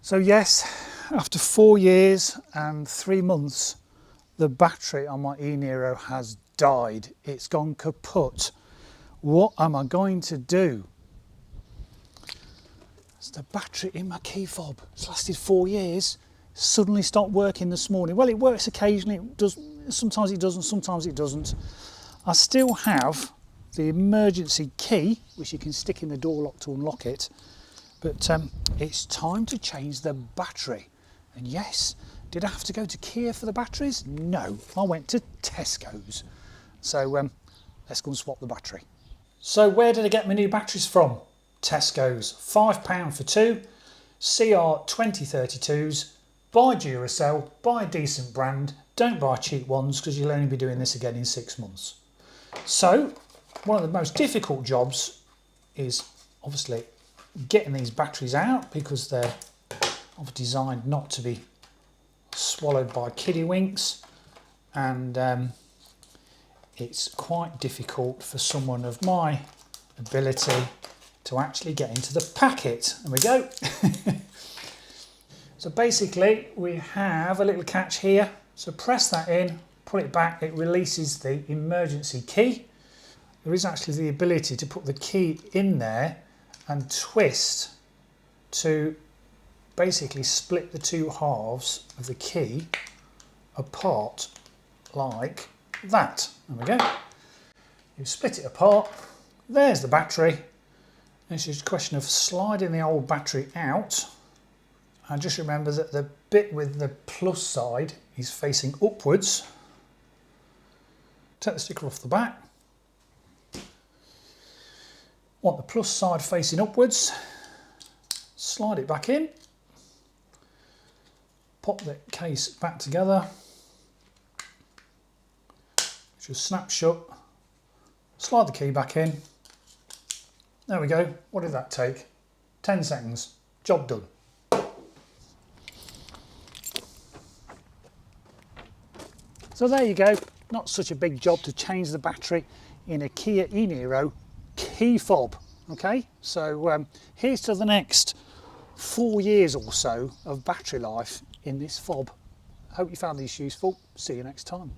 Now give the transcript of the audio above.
So yes, after 4 years and 3 months, the battery on my e-Niro has died. It's gone kaput. What am I going to do? It's the battery in my key fob. It's lasted 4 years. Suddenly stopped working this morning. Well, it works occasionally. It does. Sometimes it doesn't. Sometimes it doesn't. I still have the emergency key, which you can stick in the door lock to unlock it. But it's time to change the battery. And yes, did I have to go to Kia for the batteries? No, I went to Tesco's. So let's go and swap the battery. So where did I get my new batteries from? Tesco's. £5 for 2, CR2032s. Buy Duracell, buy a decent brand. Don't buy cheap ones because you'll only be doing this again in 6 months. So one of the most difficult jobs is obviously getting these batteries out because they're designed not to be swallowed by kiddywinks, and it's quite difficult for someone of my ability to actually get into the packet. There we go. So basically we have a little catch here, so press that in, pull it back, it releases the emergency key. There is actually the ability to put the key in there and twist to basically split the 2 halves of the key apart like that. There we go. You split it apart, there's the battery. It's just a question of sliding the old battery out, and just remember that the bit with the plus side is facing upwards. Take the sticker off the back. Want the plus side facing upwards, slide it back in, pop the case back together, just snap shut, slide the key back in. There we go. What did that take? 10 seconds. Job done. So there you go. Not such a big job to change the battery in a Kia e-Niro key fob. Okay, so here's to the next 4 years or so of battery life in this fob. Hope you found these useful. See you next time.